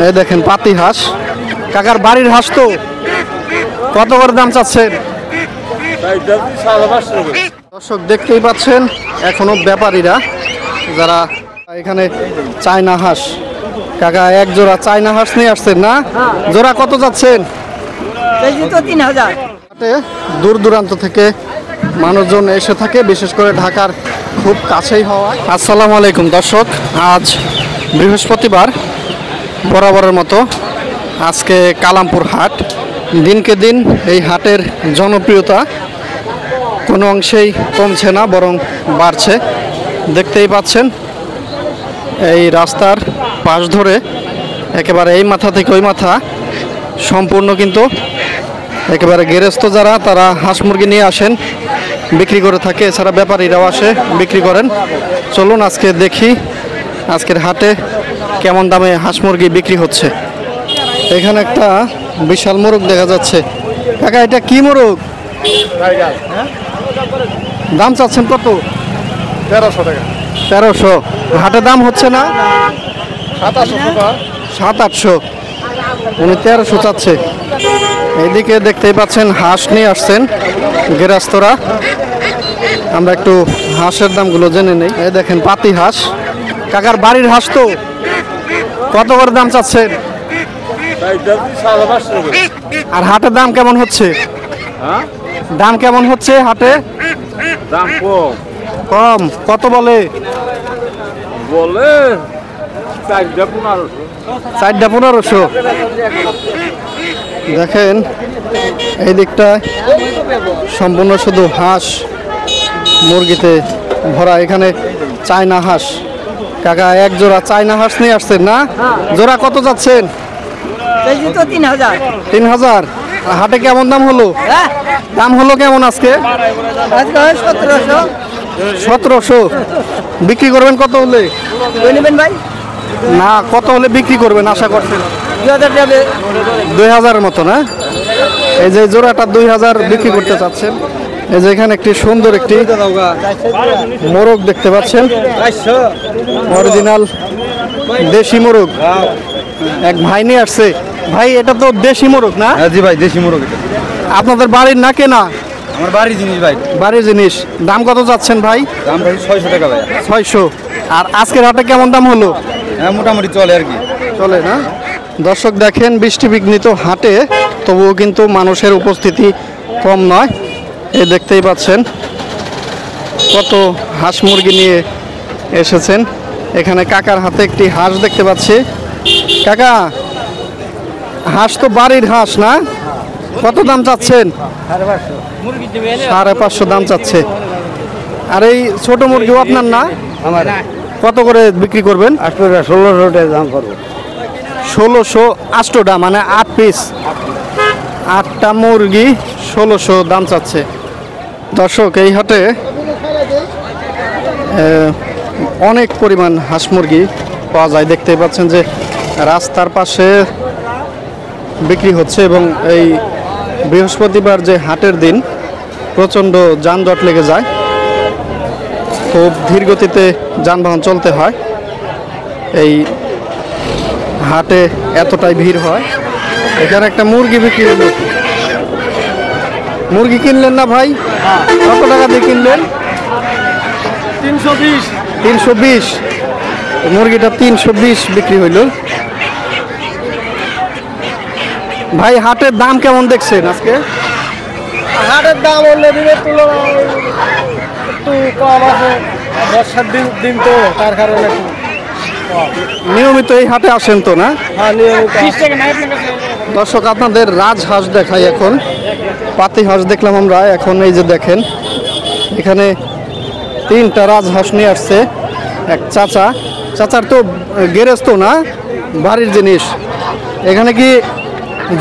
এই দেখেন পাতি হাঁস, কাকার বাড়ির হাঁস তো, কত করে দাম চাচ্ছেন? দর্শক দেখতেই পাচ্ছেন এখনো ব্যাপারীরা যারা এখানে চায়না হাঁস, কাকা এক জোড়া চায়না হাঁস নিয়ে আসছেন না? জোড়া কত যাচ্ছেন? 3000। দূর দূরান্ত থেকে মানুষজন এসে থাকে, বিশেষ করে ঢাকার খুব কাছেই হওয়া। আসসালামু আলাইকুম দর্শক, আজ বৃহস্পতিবার, বরাবরের মতো আজকে কালামপুর হাট। দিনকে দিন এই হাটের জনপ্রিয়তা কোনো অংশেই কমছে না, বরং বাড়ছে। দেখতেই পাচ্ছেন এই রাস্তার পাশ ধরে একেবারে এই মাথা থেকে ওই মাথা সম্পূর্ণ কিন্তু একেবারে গেরস্ত যারা, তারা হাঁস মুরগি নিয়ে আসেন, বিক্রি করে থাকে। এছাড়া ব্যাপারীরাও আসে, বিক্রি করেন। চলুন আজকে দেখি আজকের হাটে কেমন দামে হাঁস মুরগি বিক্রি হচ্ছে। এখানে একটা বিশাল মোরগ দেখা যাচ্ছে। কাকা এটা কি মোরগ? দাম চাচ্ছেন কত? 1300 টাকা। 1300। হাটে দাম হচ্ছে না? 700। উনি 1300 চাচ্ছে। এইদিকে দেখতেই পাচ্ছেন হাঁস নিয়ে আসছেন গেরাস্তরা। আমরা একটু হাঁসের দামগুলো জেনে নেই। এই দেখেন পাতি হাঁস, কাকার বাড়ির হাঁস তো, কত করে দাম চাচ্ছেন? আর হাটের দাম কেমন হচ্ছে? দাম কেমন হচ্ছে হাটে? দাম কম। কম কত বলে? 1500। দেখেন এই দিকটায় সম্পূর্ণ শুধু হাঁস মুরগিতে ভরা। এখানে চায়না হাঁস, কাকা এক জোড়া চায়না হাঁস নিয়ে আসছেন না? জোড়া কত যাচ্ছেন? 3000। হাটে কেমন দাম হলো? দাম হলো কেমন আজকে? 1700। বিক্রি করবেন কত হলে? ভাই না, কত হলে বিক্রি করবেন আশা করছেন? 2000 মতো না? এই যে জোড়াটা 2000 বিক্রি করতে চাচ্ছেন। এই যে এখানে একটি সুন্দর একটি মোরগ দেখতে পাচ্ছেন, অরিজিনাল দেশি মোরগ। এক ভাই নিয়ে আসছে। ভাই এটা তো দেশি মোরগ না? জি ভাই, দেশি মোরগ। আপনাদের বাড়ির না কেনা? আমার বাড়ির জিনিস ভাই। বাড়ির জিনিস। দাম কত যাচ্ছেন ভাই? দাম ভাই 600 টাকা ভাই। 600। আর আজকের হাটে কেমন দাম হলো? হ্যাঁ, মোটামুটি চলে আর কি। চলে না? দর্শক দেখেন বৃষ্টি বিঘ্নিত হাটে তবুও কিন্তু মানুষের উপস্থিতি কম নয়। এই দেখতেই পাচ্ছেন কত হাঁস মুরগি নিয়ে এসেছেন। এখানে কাকার হাতে একটি হাঁস দেখতে পাচ্ছি। কাকা, হাঁস তো বাড়ির হাঁস না? কত দাম চাচ্ছেন? 550 দাম চাচ্ছে। আর এই ছোট মুরগিও আপনার না? আমার। কত করে বিক্রি করবেন? 1600 টাকা দাম করবো। 1608টা, মানে 8 পিস, 8টা মুরগি 1600 দাম চাচ্ছে। দর্শক এই হাটে অনেক পরিমাণ হাঁস মুরগি পাওয়া যায়। দেখতেই পাচ্ছেন যে রাস্তার পাশে বিক্রি হচ্ছে এবং এই বৃহস্পতিবার যে হাটের দিন প্রচণ্ড যানজট লেগে যায়, খুব ধীর গতিতে যানবাহন চলতে হয়। এই হাটে এতটাই ভিড় হয়। এখানে একটা মুরগি বিক্রি হলো। মুরগি কিনলেন না ভাই? কত টাকা দিয়ে কিনলেন? 320। মুরগিটা 320 বিক্রি হইল। ভাই হাটের দাম কেমন দেখছেন আজকে? হাটের দাম লেবিনের তুলনায় একটু কম আছে। বর্ষার দিন তো, তার কারণে নিয়মিত এই হাটে আসেন তো না? হ্যাঁ, নিয়মিত। দর্শক আপনাদের রাজহাঁস দেখাই। এখন পাতি হাঁস দেখলাম আমরা। এখন এই যে দেখেন এখানে 3টা রাজহাঁস নিয়ে আসছে এক চাচা। চাচার তো গেরেস্ত না, বাড়ির জিনিস। এখানে কি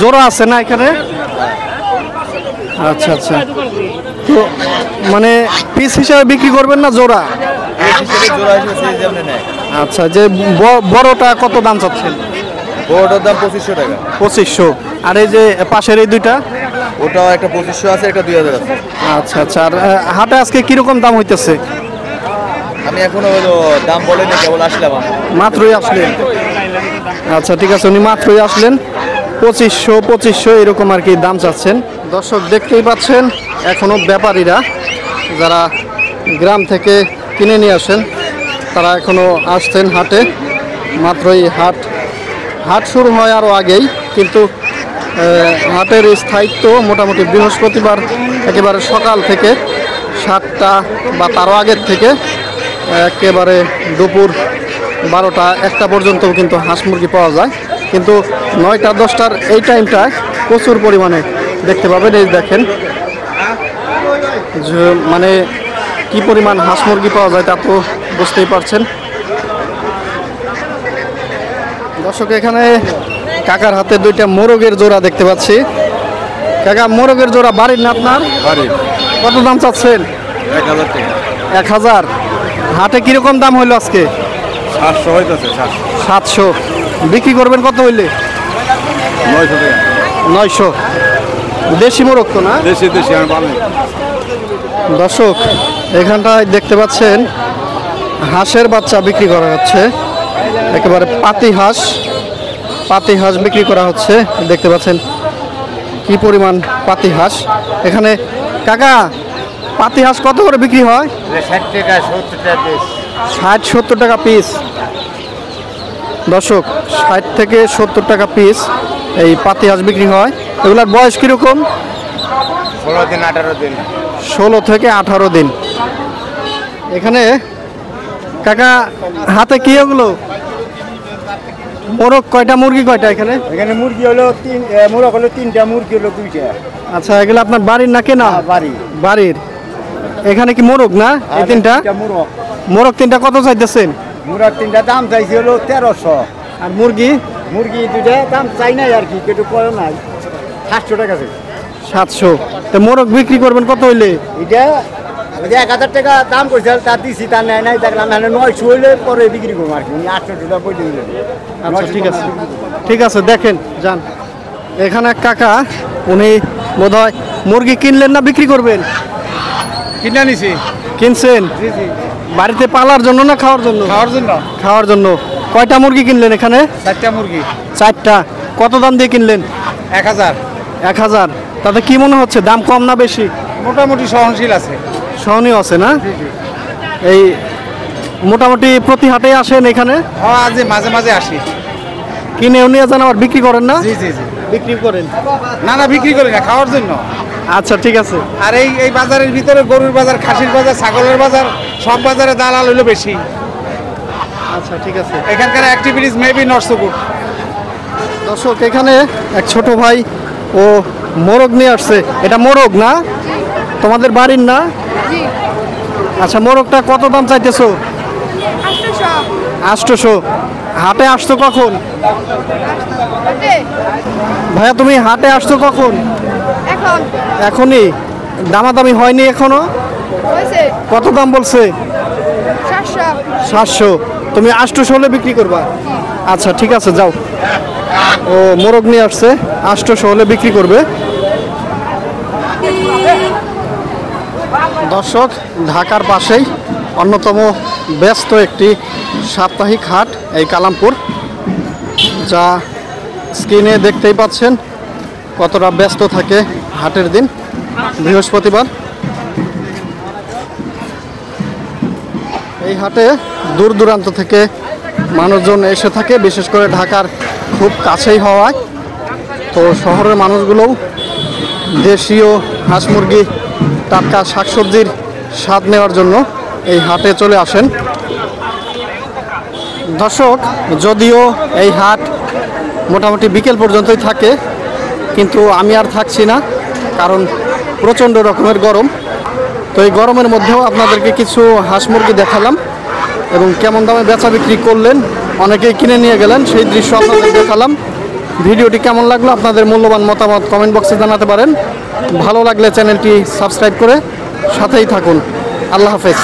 জোড়া আছে না এখানে? আচ্ছা আচ্ছা। তো মানে পিস হিসাবে বিক্রি করবেন না জোড়া? আচ্ছা, যে বড়টা কত দাম চাচ্ছেন? বড়টার দাম 2500 টাকা। 2500। আর এই যে পাশের এই দুইটা? ওটাও একটা 2500 আছে, একটা 2000 আছে। আচ্ছা আচ্ছা। আর হাটে আজকে কিরকম দাম হইতেছে? আমি এখনো দাম বলেনি, কেবল আসলাম। মাত্রই আসলেন। আচ্ছা ঠিক আছে, উনি মাত্রই আসলেন। 2500 এরকম আর কি দাম চাচ্ছেন। দর্শক দেখতেই পাচ্ছেন এখনো ব্যাপারীরা যারা গ্রাম থেকে কিনে নিয়ে আসেন তারা এখনো আসছেন হাটে। মাত্রই হাট শুরু হয় আরও আগেই, কিন্তু হাটের স্থায়িত্ব মোটামুটি বৃহস্পতিবার একেবারে সকাল থেকে 7টা বা তারও আগের থেকে একেবারে দুপুর 12টা 1টা পর্যন্তও কিন্তু হাঁস মুরগি পাওয়া যায়। কিন্তু 9টা 10টার এই টাইমটায় প্রচুর পরিমাণে দেখতে পাবেন। এই দেখেন যে মানে কি পরিমাণ হাঁস মুরগি পাওয়া যায় তা তো বুঝতেই পারছেন। দর্শক এখানে কাকার হাতে 2টা মোরগের জোড়া দেখতে পাচ্ছি। কাকা, মোরগের জোড়া বাড়ির না আপনার? বাড়ির। কত দাম চাচ্ছেন? 1000 টাকা। 1000। হাটে কিরকম দাম হইলো আজকে? 700 হইতেছে। 700। বিক্রি করবেন কত হইলে? 900 টাকা। 900। দেশি মোরগ তো না? দেশি আমি পালি। দর্শক এখানটায় দেখতে পাচ্ছেন হাঁসের বাচ্চা বিক্রি করা হচ্ছে। একেবারে পাতি হাঁস বিক্রি করা হচ্ছে। দেখতে পাচ্ছেন কি পরিমাণ পাতি হাঁস এখানে। কাকা, পাতি হাঁস কত করে বিক্রি হয়? 60 টাকা 70 টাকা পিস। 60-70 টাকা পিস। দর্শক 60 থেকে 70 টাকা পিস এই পাতি হাঁস বিক্রি হয়। এগুলার বয়স কীরকম? 16 দিন 18 দিন। 16 থেকে 18 দিন। এখানে কাকা হাতে কি ওগুলো মোরগ কয়টা, মুরগি কয়টা এখানে? এখানে মুরগি হলো মোরগ হলো 3টা, মুরগি হলো 2টা। আচ্ছা, এগুলো আপনার বাড়ির না কেনা? বাড়ি। বাড়ির। এখানে কি মোরগ না এই 3টা? মোরগ 3টা কত চাইতেছেন? মোরগ 3টা দাম চাইছি হলো 1300। আর মুরগি? মুরগি 2টা দাম চাই নাই আর কি, কেটে পড়ে নাই। 700 টাকা আছে। 700। তো মোরগ বিক্রি করবেন কত হইলে? এটা 1000 টাকা দাম করছে, তা দিছি, তা নেয় নাই। দেখলাম 900 হইলে পরে বিক্রি করবো আর কি। 800 টাকা পড়ে দিলেন। আচ্ছা ঠিক আছে দেখেন যান। এখানে এক কাকা, উনি বোধহয় মুরগি কিনলেন না বিক্রি করবেন? কিনে নিছি। কিনছেন? জি জি। বাড়িতে পালার জন্য না খাওয়ার জন্য? খাওয়ার জন্য। খাওয়ার জন্য। কয়টা মুরগি কিনলেন এখানে? 4টা মুরগি। 4টা। কত দাম দিয়ে কিনলেন? 1000। 1000। তাতে কি মনে হচ্ছে দাম কম না বেশি? মোটামুটি সহনশীল আছে। সহনীয় আছে না? এই মোটামুটি প্রতি হাটে আসেন এখানে? হ্যাঁ, আজ মাঝে মাঝে আসি। কিনেও নিয়ে যান, আবার বিক্রি করেন না? জি জি জি। বিক্রি করেন? না বিক্রি করি না, খাওয়ার জন্য। আচ্ছা ঠিক আছে। আর এই বাজারের ভিতরে গরুর বাজার, খাসির বাজার, ছাগলের বাজার, সব বাজারে দালাল হইলো বেশি। আচ্ছা ঠিক আছে। এখানকার activities maybe not so good. দর্শক এখানে এক ছোট ভাই ও মোরগ নিয়ে আসছে। এটা মোরগ না? তোমাদের বাড়ির না? আচ্ছা, মোরগটা কত দাম চাইতেছো? 800। হাটে আসছো কখন? ভাইয়া তুমি হাটে আসছো কখন? এখনই? দামাদামি হয়নি এখনো? কত দাম বলছে? 700। তুমি 800 হলে বিক্রি করবা? আচ্ছা ঠিক আছে, যাও। ও মোরগ নিয়ে আসছে, 800 হলে বিক্রি করবে। দর্শক ঢাকার পাশেই অন্যতম ব্যস্ত একটি সাপ্তাহিক হাট এই কালামপুর, যা স্ক্রিনে দেখতেই পাচ্ছেন কতটা ব্যস্ত থাকে হাটের দিন বৃহস্পতিবার। এই হাটে দূর দূরান্ত থেকে মানুষজন এসে থাকে, বিশেষ করে ঢাকার খুব কাছেই হওয়ায়। তো শহরের মানুষগুলোও দেশীয় হাঁস মুরগি, টাটকা শাকসবজির স্বাদ নেওয়ার জন্য এই হাটে চলে আসেন। দর্শক যদিও এই হাট মোটামুটি বিকেল পর্যন্তই থাকে, কিন্তু আমি আর থাকছি না, কারণ প্রচণ্ড রকমের গরম। তো এই গরমের মধ্যেও আপনাদেরকে কিছু হাঁস মুরগি দেখালাম এবং কেমন দামে বেচা বিক্রি করলেন, অনেকেই কিনে নিয়ে গেলেন, সেই দৃশ্য আপনাদের দেখালাম। ভিডিওটি কেমন লাগলো আপনাদের মূল্যবান মতামত কমেন্ট বক্সে জানাতে পারেন। ভালো লাগলে চ্যানেলটি সাবস্ক্রাইব করে সাথেই থাকুন। আল্লাহ হাফেজ।